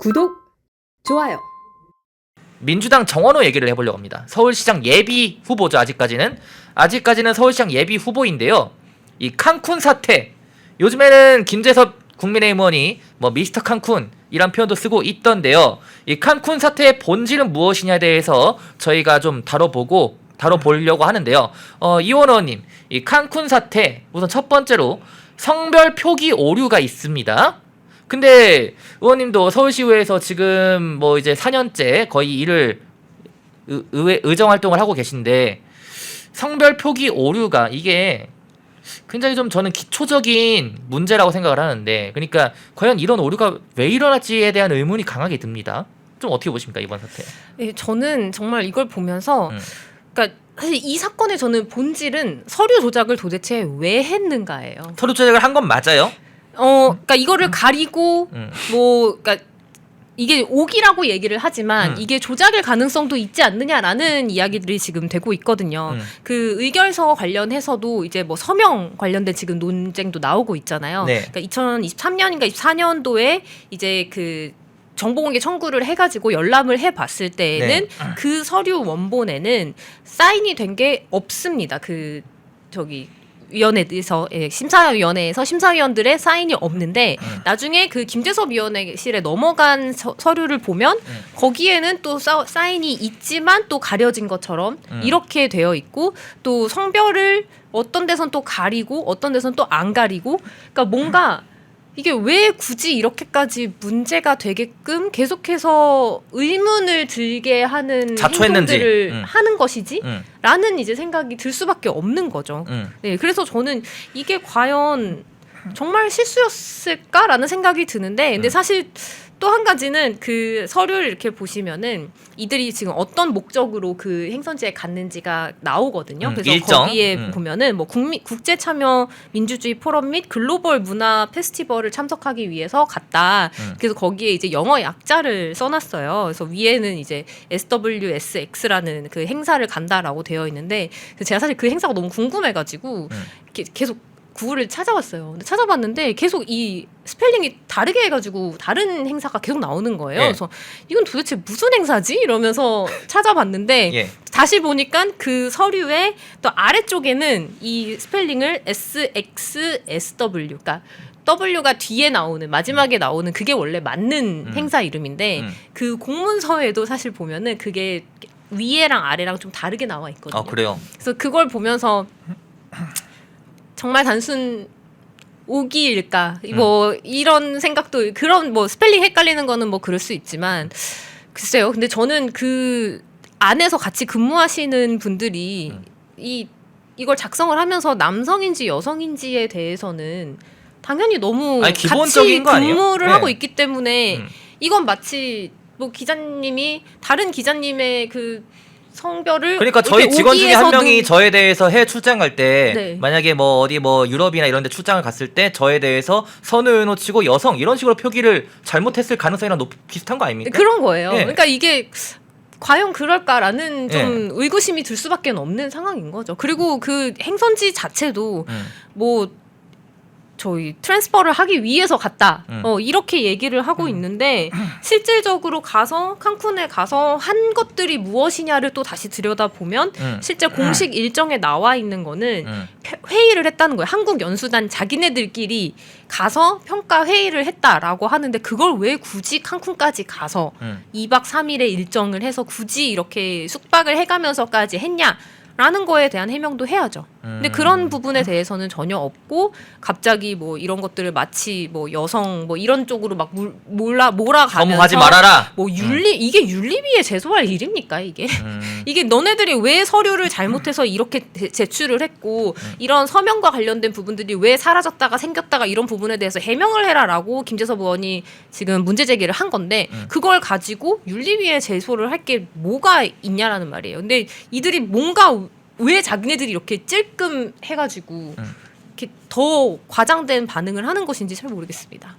구독, 좋아요. 민주당 정원호 얘기를 해보려고 합니다. 서울시장 예비 후보죠. 아직까지는 서울시장 예비 후보인데요. 이 칸쿤 사태, 요즘에는 김재섭 국민의힘 의원이 뭐 미스터 칸쿤 이란 표현도 쓰고 있던데요. 이 칸쿤 사태의 본질은 무엇이냐에 대해서 저희가 좀 다뤄보려고 하는데요. 이원 의원님, 이 칸쿤 사태, 우선 첫 번째로 성별 표기 오류가 있습니다. 근데 의원님도 서울시의회에서 지금 뭐 이제 4년째 거의 일을 의정 활동을 하고 계신데, 성별 표기 오류가 이게 굉장히 좀 저는 기초적인 문제라고 생각을 하는데, 그러니까 과연 이런 오류가 왜 일어났지에 대한 의문이 강하게 듭니다. 좀 어떻게 보십니까, 이번 사태? 네, 저는 정말 이걸 보면서 그러니까 사실 이 사건의 저는 본질은 서류 조작을 도대체 왜 했는가예요. 서류 조작을 한 건 맞아요? 그러니까 이거를 가리고 그러니까 이게 오기라고 얘기를 하지만 이게 조작일 가능성도 있지 않느냐라는 이야기들이 지금 되고 있거든요. 그 의결서 관련해서도 이제 뭐 서명 관련된 지금 논쟁도 나오고 있잖아요. 네. 그러니까 2023년인가 24년도에 이제 그 정보공개 청구를 해가지고 열람을 해봤을 때에는 네. 그 서류 원본에는 사인이 된 게 없습니다. 위원회에서 심사위원회에서 심사위원들의 사인이 없는데 나중에 그 김재섭 위원회실에 넘어간 서류를 보면 거기에는 또 사인이 있지만 또 가려진 것처럼 이렇게 되어 있고, 또 성별을 어떤 데선 또 가리고 어떤 데선 또 안 가리고, 그러니까 뭔가 이게 왜 굳이 이렇게까지 문제가 되게끔 계속해서 의문을 들게 하는 자초했는지. 행동들을 하는 것이지? 음. 라는 이제 생각이 들 수밖에 없는 거죠. 네, 그래서 저는 이게 과연 정말 실수였을까라는 생각이 드는데, 근데 사실 또 한 가지는 그 서류를 이렇게 보시면은 이들이 지금 어떤 목적으로 그 행선지에 갔는지가 나오거든요. 그래서 일정? 거기에 보면은 뭐 국제 참여 민주주의 포럼 및 글로벌 문화 페스티벌을 참석하기 위해서 갔다. 그래서 거기에 이제 영어 약자를 써놨어요. 그래서 위에는 이제 SWSX라는 그 행사를 간다라고 되어 있는데, 제가 사실 그 행사가 너무 궁금해가지고 계속 구글을 찾아봤어요. 근데 찾아봤는데 계속 이 스펠링이 다르게 해가지고 다른 행사가 계속 나오는 거예요. 예. 그래서 이건 도대체 무슨 행사지? 이러면서 찾아봤는데 예. 다시 보니까 그 서류의 또 아래쪽에는 이 스펠링을 SXSW, 그러니까 W가 뒤에 나오는, 마지막에 나오는 그게 원래 맞는 행사 이름인데 그 공문서에도 사실 보면은 그게 위에랑 아래랑 좀 다르게 나와 있거든요. 그래요? 그래서 그걸 보면서 정말 단순 오기일까? 뭐 이런 생각도, 그런 뭐 스펠링 헷갈리는 거는 뭐 그럴 수 있지만, 글쎄요. 근데 저는 그 안에서 같이 근무하시는 분들이 이걸 작성을 하면서 남성인지 여성인지에 대해서는 당연히 너무 기본적인 같이 거 아니에요? 근무를 네. 하고 있기 때문에 이건 마치 뭐 기자님이 다른 기자님의 그 성별을, 그러니까 저희 직원 중에 한 명이 저에 대해서 해외 출장 갈 때 네. 만약에 뭐 어디 뭐 유럽이나 이런 데 출장을 갔을 때 저에 대해서 선우연호 치고 여성 이런 식으로 표기를 잘못했을 가능성이랑 비슷한 거 아닙니까? 그런 거예요. 네. 그러니까 이게 과연 그럴까라는 좀 네. 의구심이 들 수밖에 없는 상황인 거죠. 그리고 그 행선지 자체도 뭐 저희 트랜스퍼를 하기 위해서 갔다. 이렇게 얘기를 하고 있는데 실질적으로 가서 칸쿤에 가서 한 것들이 무엇이냐를 또 다시 들여다보면 실제 공식 일정에 나와 있는 거는 회의를 했다는 거예요. 한국 연수단 자기네들끼리 가서 평가 회의를 했다라고 하는데, 그걸 왜 굳이 칸쿤까지 가서 2박 3일의 일정을 해서 굳이 이렇게 숙박을 해가면서까지 했냐? 라는 거에 대한 해명도 해야죠. 근데 그런 부분에 대해서는 전혀 없고, 갑자기 뭐 이런 것들을 마치 뭐 여성 뭐 이런 쪽으로 막 몰아가면서 거부하지 말아라. 뭐 이게 윤리위에 제소할 일입니까 이게? 이게 너네들이 왜 서류를 잘못해서 이렇게 제출을 했고 이런 서명과 관련된 부분들이 왜 사라졌다가 생겼다가 이런 부분에 대해서 해명을 해라라고 김재섭 의원이 지금 문제 제기를 한 건데, 그걸 가지고 윤리위에 제소를 할 게 뭐가 있냐라는 말이에요. 근데 이들이 뭔가 왜 자기네들이 이렇게 찔끔 해가지고 이렇게 더 과장된 반응을 하는 것인지 잘 모르겠습니다.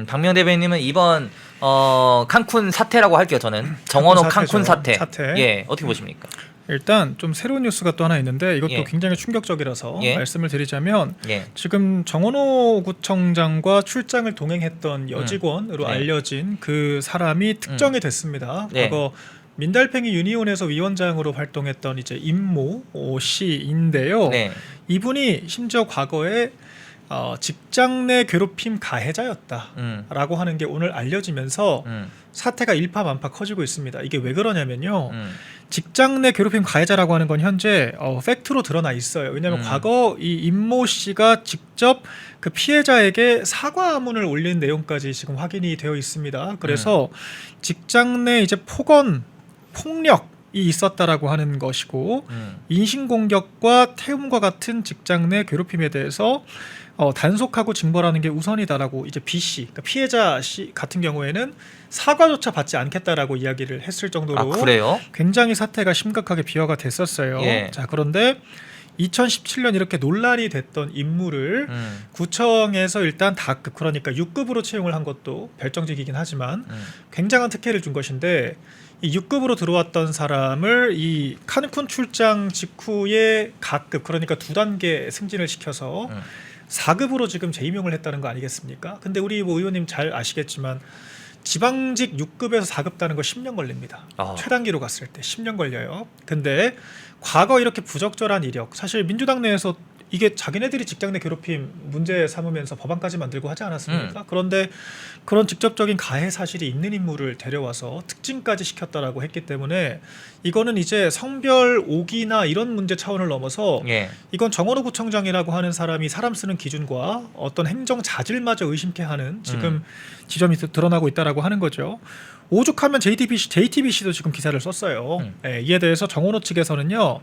박명 대변인님은 이번 칸쿤 사태라고 할게요. 저는 정원호 칸쿤 사태. 예, 어떻게 보십니까? 일단 좀 새로운 뉴스가 또 하나 있는데 이것도 예. 굉장히 충격적이라서 예. 말씀을 드리자면 예. 지금 정원호 구청장과 출장을 동행했던 여직원으로 네. 알려진 그 사람이 특정이 됐습니다. 네. 과거 민달팽이 유니온에서 위원장으로 활동했던 이제 임모 씨인데요. 네. 이분이 심지어 과거에 직장 내 괴롭힘 가해자였다라고 하는 게 오늘 알려지면서 사태가 일파만파 커지고 있습니다. 이게 왜 그러냐면요. 직장 내 괴롭힘 가해자라고 하는 건 현재 팩트로 드러나 있어요. 왜냐하면 과거 이 임모 씨가 직접 그 피해자에게 사과문을 올린 내용까지 지금 확인이 되어 있습니다. 그래서 직장 내 이제 폭력이 있었다라고 하는 것이고 인신공격과 태움과 같은 직장 내 괴롭힘에 대해서 단속하고 징벌하는 게 우선이다라고 이제 B 씨, 그러니까 피해자 씨 같은 경우에는 사과조차 받지 않겠다라고 이야기를 했을 정도로 그래요? 굉장히 사태가 심각하게 비화가 됐었어요. 예. 자, 그런데 2017년 이렇게 논란이 됐던 인물을 구청에서 일단 다급, 그러니까 6급으로 채용을 한 것도 별정직이긴 하지만 굉장한 특혜를 준 것인데 이 6급으로 들어왔던 사람을 이 칸쿤 출장 직후에 가급, 그러니까 2단계 승진을 시켜서 4급으로 지금 재임용을 했다는 거 아니겠습니까? 근데 우리 뭐 의원님 잘 아시겠지만 지방직 6급에서 4급 따는 거 10년 걸립니다. 최단기로 갔을 때 10년 걸려요. 근데 과거 이렇게 부적절한 이력, 사실 민주당 내에서 이게 자기네들이 직장 내 괴롭힘 문제 삼으면서 법안까지 만들고 하지 않았습니까? 그런데 그런 직접적인 가해 사실이 있는 인물을 데려와서 특징까지 시켰다라고 했기 때문에 이거는 이제 성별 오기나 이런 문제 차원을 넘어서 예. 이건 정원호 구청장이라고 하는 사람이 사람 쓰는 기준과 어떤 행정 자질마저 의심케 하는 지금 지점이 드러나고 있다라고 하는 거죠. 오죽하면 JTBC도 지금 기사를 썼어요. 예, 이에 대해서 정원호 측에서는요.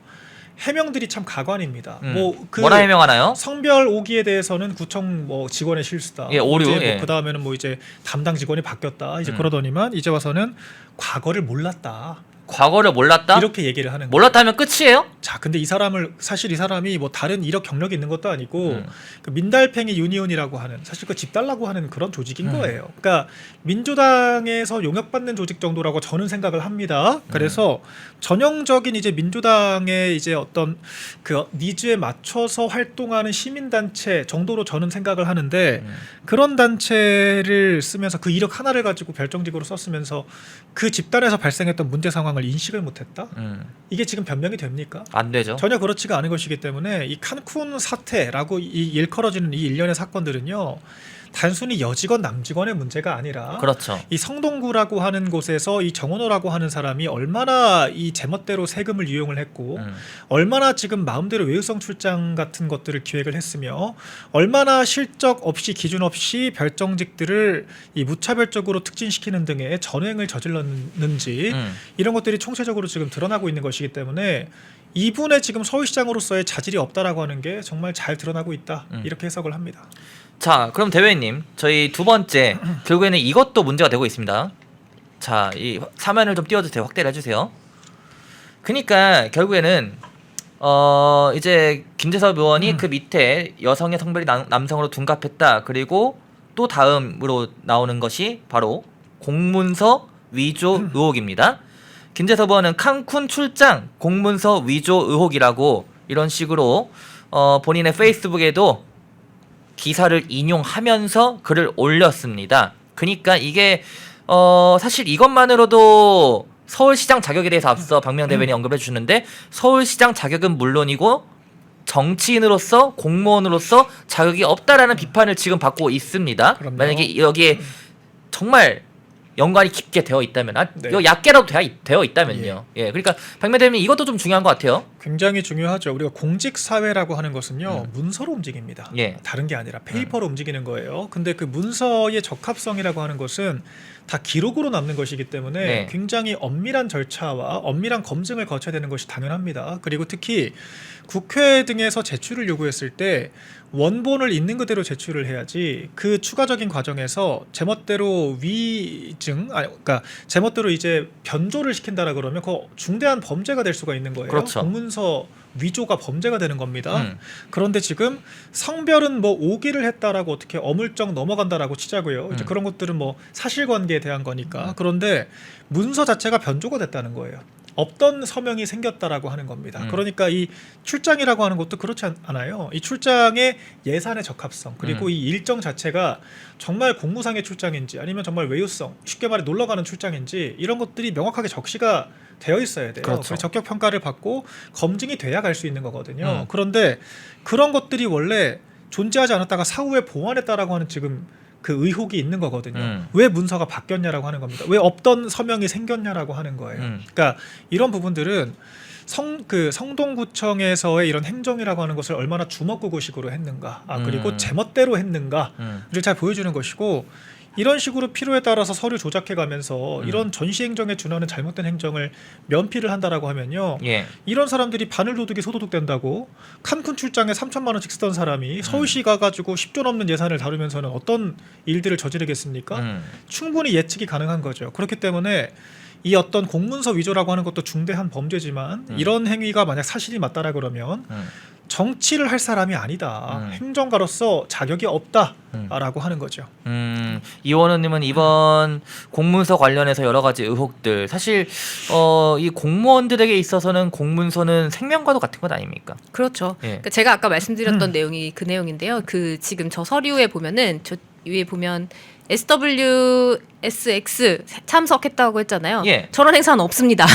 해명들이 참 가관입니다. 뭐라 해명하나요? 성별 오기에 대해서는 구청 뭐 직원의 실수다. 예, 오류. 예. 그 다음에는 뭐 이제 담당 직원이 바뀌었다. 이제 그러더니만 이제 와서는 과거를 몰랐다. 과거를 몰랐다? 이렇게 얘기를 하는 거예요. 몰랐다 하면 끝이에요? 자, 근데 이 사람이 뭐 다른 이력 경력이 있는 것도 아니고 그 민달팽이 유니온이라고 하는, 사실 그 집 달라고 하는 그런 조직인 거예요. 그러니까 민주당에서 용역받는 조직 정도라고 저는 생각을 합니다. 그래서 전형적인 이제 민주당의 이제 어떤 그 니즈에 맞춰서 활동하는 시민단체 정도로 저는 생각을 하는데 그런 단체를 쓰면서 그 이력 하나를 가지고 별정직으로 썼으면서 그 집단에서 발생했던 문제 상황을 인식을 못했다? 이게 지금 변명이 됩니까? 안 되죠. 전혀 그렇지가 않은 것이기 때문에 이 칸쿤 사태라고 이 일컬어지는 이 일련의 사건들은요. 단순히 여직원 남직원의 문제가 아니라 그렇죠. 이 성동구라고 하는 곳에서 이 정원호라고 하는 사람이 얼마나 이 제멋대로 세금을 이용을 했고 얼마나 지금 마음대로 외유성 출장 같은 것들을 기획을 했으며 얼마나 실적 없이 기준 없이 별정직들을 이 무차별적으로 특진시키는 등의 전횡을 저질렀는지 이런 것들이 총체적으로 지금 드러나고 있는 것이기 때문에 이분의 지금 서울시장으로서의 자질이 없다라고 하는 게 정말 잘 드러나고 있다. 이렇게 해석을 합니다. 자, 그럼 대변인님, 저희 두 번째 결국에는 이것도 문제가 되고 있습니다. 자, 이 화면을 좀 띄워주세요. 확대를 해주세요. 그러니까 결국에는 이제 김재섭 의원이 그 밑에 여성의 성별이 남성으로 둔갑했다. 그리고 또 다음으로 나오는 것이 바로 공문서 위조 의혹입니다. 김재섭 의원은 칸쿤 출장 공문서 위조 의혹이라고 이런 식으로 본인의 페이스북에도 기사를 인용하면서 글을 올렸습니다. 그러니까 이게 사실 이것만으로도 서울시장 자격에 대해서 앞서 박명 대변인이 언급해 주는데 서울시장 자격은 물론이고 정치인으로서 공무원으로서 자격이 없다라는 비판을 지금 받고 있습니다. 그럼요. 만약에 여기에 정말 연관이 깊게 되어 있다면 네. 이거 얕게라도 되어 있다면요. 예, 그러니까 박명 대변인 이것도 좀 중요한 것 같아요. 굉장히 중요하죠. 우리가 공직 사회라고 하는 것은요 문서로 움직입니다. 예. 다른 게 아니라 페이퍼로 움직이는 거예요. 근데 그 문서의 적합성이라고 하는 것은 다 기록으로 남는 것이기 때문에 네. 굉장히 엄밀한 절차와 엄밀한 검증을 거쳐야 되는 것이 당연합니다. 그리고 특히 국회 등에서 제출을 요구했을 때 원본을 있는 그대로 제출을 해야지 그 추가적인 과정에서 제멋대로 그러니까 제멋대로 이제 변조를 시킨다라 그러면 그 중대한 범죄가 될 수가 있는 거예요. 그렇죠. 공문서 위조가 범죄가 되는 겁니다. 그런데 지금 성별은 뭐 오기를 했다라고 어떻게 어물쩍 넘어간다라고 치자고요. 이제 그런 것들은 뭐 사실관계에 대한 거니까. 그런데 문서 자체가 변조가 됐다는 거예요. 없던 서명이 생겼다라고 하는 겁니다. 음. 그러니까 이 출장이라고 하는 것도 그렇지 않아요. 이 출장의 예산의 적합성 그리고 이 일정 자체가 정말 공무상의 출장인지 아니면 정말 외유성 쉽게 말해 놀러 가는 출장인지 이런 것들이 명확하게 적시가 되어 있어야 돼요. 그렇죠. 그래서 적격 평가를 받고 검증이 돼야 갈 수 있는 거거든요. 그런데 그런 것들이 원래 존재하지 않았다가 사후에 보완했다라고 하는 지금 그 의혹이 있는 거거든요. 왜 문서가 바뀌었냐라고 하는 겁니다. 왜 없던 서명이 생겼냐라고 하는 거예요. 그러니까 이런 부분들은 성동구청에서의 이런 행정이라고 하는 것을 얼마나 주먹구구식으로 했는가, 그리고 제멋대로 했는가를 잘 보여주는 것이고, 이런 식으로 필요에 따라서 서류 조작해가면서 이런 전시행정에 준하는 잘못된 행정을 면피를 한다라고 하면요, 예. 이런 사람들이 바늘도둑이 소도둑 된다고 칸쿤 출장에 3천만 원씩 쓰던 사람이 서울시 가가지고 10조 넘는 예산을 다루면서는 어떤 일들을 저지르겠습니까? 충분히 예측이 가능한 거죠. 그렇기 때문에 이 어떤 공문서 위조라고 하는 것도 중대한 범죄지만 이런 행위가 만약 사실이 맞다라 그러면 정치를 할 사람이 아니다. 행정가로서 자격이 없다라고 하는 거죠. 이원우님은 이번 공문서 관련해서 여러 가지 의혹들, 사실 이 공무원들에게 있어서는 공문서는 생명과도 같은 것 아닙니까? 그렇죠. 예. 그러니까 제가 아까 말씀드렸던 내용이 그 내용인데요. 그 지금 저 서류에 보면은 저 위에 보면 SWSX 참석했다고 했잖아요. 예. 저런 행사는 없습니다.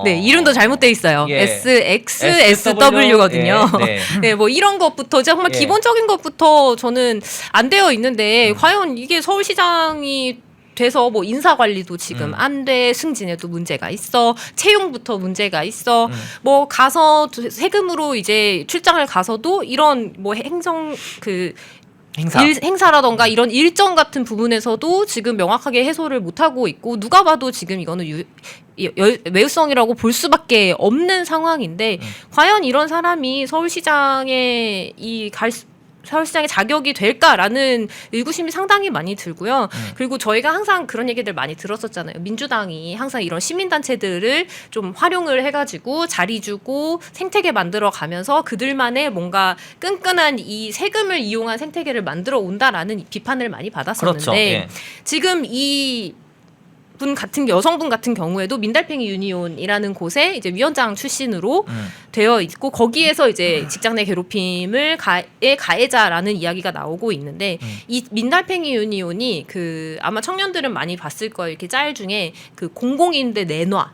네, 이름도 잘못돼 있어요. 예. SXSW거든요. 예, 네. 네, 뭐 이런 것부터 정말 예. 기본적인 것부터 저는 안 되어 있는데 과연 이게 서울시장이 돼서 뭐 인사 관리도 지금 안 돼, 승진에도 문제가 있어, 채용부터 문제가 있어, 뭐 가서 세금으로 이제 출장을 가서도 이런 뭐 행정 그 행사라던가 이런 일정 같은 부분에서도 지금 명확하게 해소를 못 하고 있고, 누가 봐도 지금 이거는 외유성이라고 볼 수밖에 없는 상황인데 과연 이런 사람이 서울시장에 서울시장의 자격이 될까라는 의구심이 상당히 많이 들고요. 그리고 저희가 항상 그런 얘기들 많이 들었었잖아요. 민주당이 항상 이런 시민단체들을 좀 활용을 해가지고 자리 주고 생태계 만들어 가면서 그들만의 뭔가 끈끈한 이 세금을 이용한 생태계를 만들어 온다라는 비판을 많이 받았었는데, 그렇죠. 예. 지금 이 여성분 같은 경우에도 민달팽이 유니온이라는 곳에 이제 위원장 출신으로 되어 있고, 거기에서 이제 직장 내 괴롭힘을 가해자라는 이야기가 나오고 있는데, 이 민달팽이 유니온이 그 아마 청년들은 많이 봤을 거예요. 이렇게 짤 중에 그 공공인데 내놔.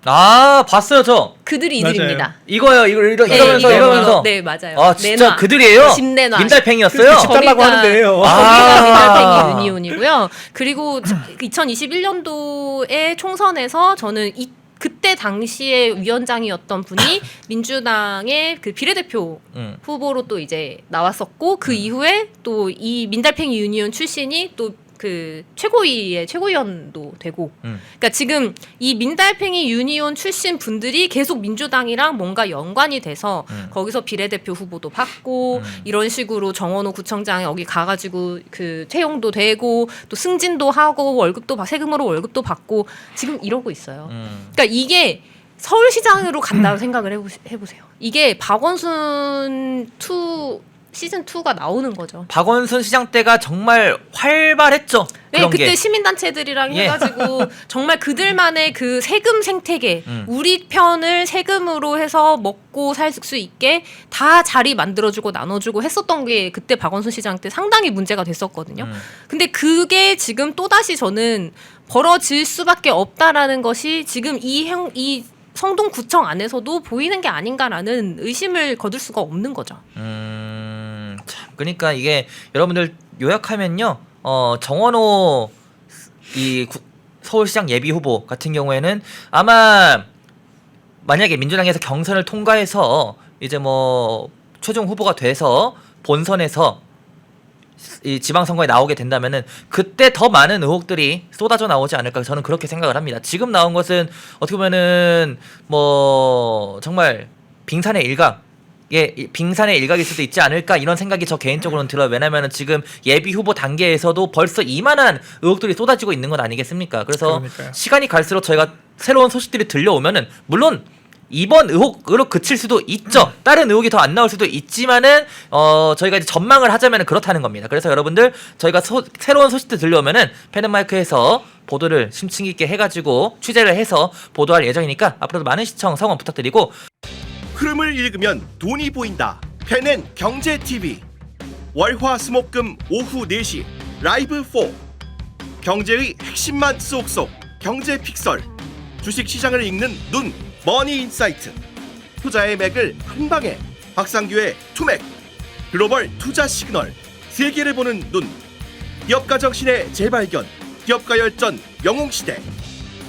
봤어요 저. 그들이 맞아요. 이들입니다. 이러면서. 네, 맞아요. 아 진짜 내놔. 그들이에요? 집 내놔. 민달팽이였어요? 집 달라고 하는데요. 거기가 민달팽이 유니온이고요. 그리고 2021년도에 총선에서 저는 그때 당시에 위원장이었던 분이 민주당의 그 비례대표 후보로 또 이제 나왔었고, 그 이후에 또 이 민달팽이 유니온 출신이 또 그 최고위의 최고위원도 되고, 그러니까 지금 이 민달팽이 유니온 출신 분들이 계속 민주당이랑 뭔가 연관이 돼서 거기서 비례대표 후보도 받고 이런 식으로 정원호 구청장 여기 가가지고 그 채용도 되고 또 승진도 하고 월급도 세금으로 월급도 받고 지금 이러고 있어요. 그러니까 이게 서울시장으로 간다고 생각을 해보세요. 이게 박원순 시즌 2가 나오는 거죠. 박원순 시장 때가 정말 활발했죠. 네, 그런 그때 게. 시민단체들이랑 예. 해가지고 정말 그들만의 그 세금 생태계, 우리 편을 세금으로 해서 먹고 살 수 있게 다 자리 만들어주고 나눠주고 했었던 게 그때 박원순 시장 때 상당히 문제가 됐었거든요. 근데 그게 지금 또다시 저는 벌어질 수밖에 없다라는 것이 지금 이 성동구청 안에서도 보이는 게 아닌가라는 의심을 거둘 수가 없는 거죠. 참, 그러니까 이게 여러분들 요약하면요, 정원호 서울시장 예비 후보 같은 경우에는 아마 만약에 민주당에서 경선을 통과해서 이제 뭐 최종 후보가 돼서 본선에서 이 지방선거에 나오게 된다면은 그때 더 많은 의혹들이 쏟아져 나오지 않을까, 저는 그렇게 생각을 합니다. 지금 나온 것은 어떻게 보면은 뭐 정말 빙산의 일각일 수도 있지 않을까, 이런 생각이 저 개인적으로는 들어요. 왜냐면은 지금 예비 후보 단계에서도 벌써 이만한 의혹들이 쏟아지고 있는 것 아니겠습니까? 그래서 그러니까요. 시간이 갈수록 저희가 새로운 소식들이 들려오면은 물론 이번 의혹으로 그칠 수도 있죠. 다른 의혹이 더 안 나올 수도 있지만은 저희가 이제 전망을 하자면 그렇다는 겁니다. 그래서 여러분들 저희가 새로운 소식들 들려오면은 펜앤마이크에서 보도를 심층 있게 해가지고 취재를 해서 보도할 예정이니까 앞으로도 많은 시청 성원 부탁드리고, 흐름을 읽으면 돈이 보인다. 펜앤 경제TV 월화수목금 오후 4시 라이브 4. 경제의 핵심만 쏙쏙 경제픽설. 주식시장을 읽는 눈 머니인사이트. 투자의 맥을 한방에 박상규의 투맥. 글로벌 투자 시그널. 세계를 보는 눈. 기업가 정신의 재발견. 기업가 열전 영웅시대.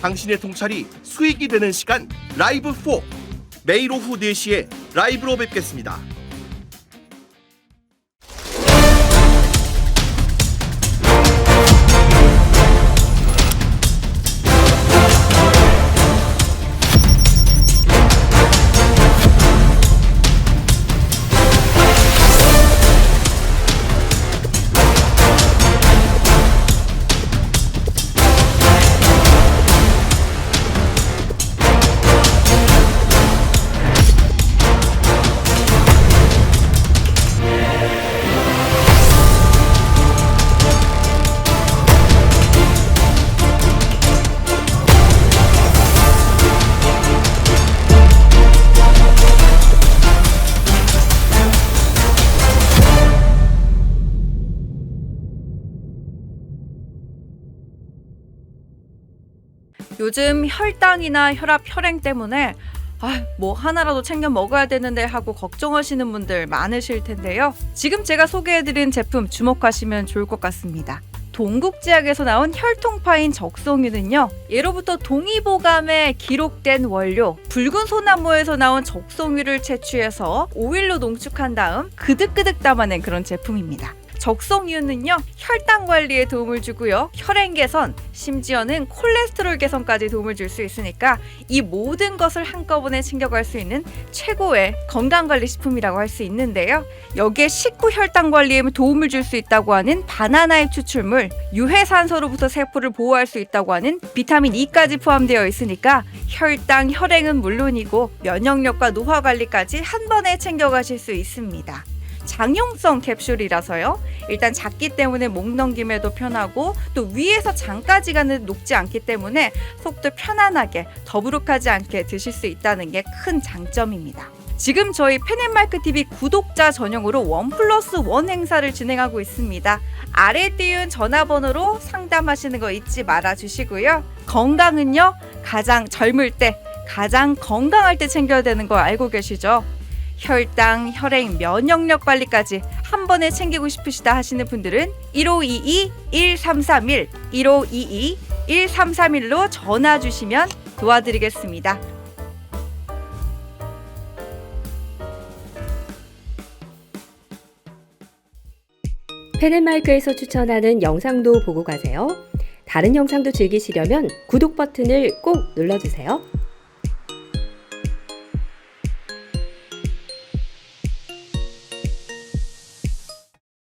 당신의 통찰이 수익이 되는 시간 라이브 4. 매일 오후 4시에 라이브로 뵙겠습니다. 요즘 혈당이나 혈압, 혈행 때문에 뭐 하나라도 챙겨 먹어야 되는데 하고 걱정하시는 분들 많으실 텐데요. 지금 제가 소개해드린 제품 주목하시면 좋을 것 같습니다. 동국제약에서 나온 혈통파인 적송유는요, 예로부터 동의보감에 기록된 원료 붉은 소나무에서 나온 적송유를 채취해서 오일로 농축한 다음 그득그득 담아낸 그런 제품입니다. 적송유는요, 혈당 관리에 도움을 주고요, 혈행 개선, 심지어는 콜레스테롤 개선까지 도움을 줄 수 있으니까 이 모든 것을 한꺼번에 챙겨갈 수 있는 최고의 건강관리식품이라고 할 수 있는데요. 여기에 식후 혈당 관리에 도움을 줄 수 있다고 하는 바나나의 추출물, 유해산소로부터 세포를 보호할 수 있다고 하는 비타민 E까지 포함되어 있으니까 혈당, 혈행은 물론이고 면역력과 노화 관리까지 한 번에 챙겨가실 수 있습니다. 장용성 캡슐이라서요, 일단 작기 때문에 목 넘김에도 편하고 또 위에서 장까지 가는 녹지 않기 때문에 속도 편안하게 더부룩하지 않게 드실 수 있다는 게 큰 장점입니다. 지금 저희 펜앤마이크TV 구독자 전용으로 1+1 행사를 진행하고 있습니다. 아래 띄운 전화번호로 상담하시는 거 잊지 말아 주시고요. 건강은요, 가장 젊을 때, 가장 건강할 때 챙겨야 되는 거 알고 계시죠? 혈당, 혈행, 면역력 관리까지 한 번에 챙기고 싶으시다 하시는 분들은 1522-1331, 1522-1331로 전화 주시면 도와드리겠습니다. 펜앤마이크에서 추천하는 영상도 보고 가세요. 다른 영상도 즐기시려면 구독 버튼을 꼭 눌러주세요.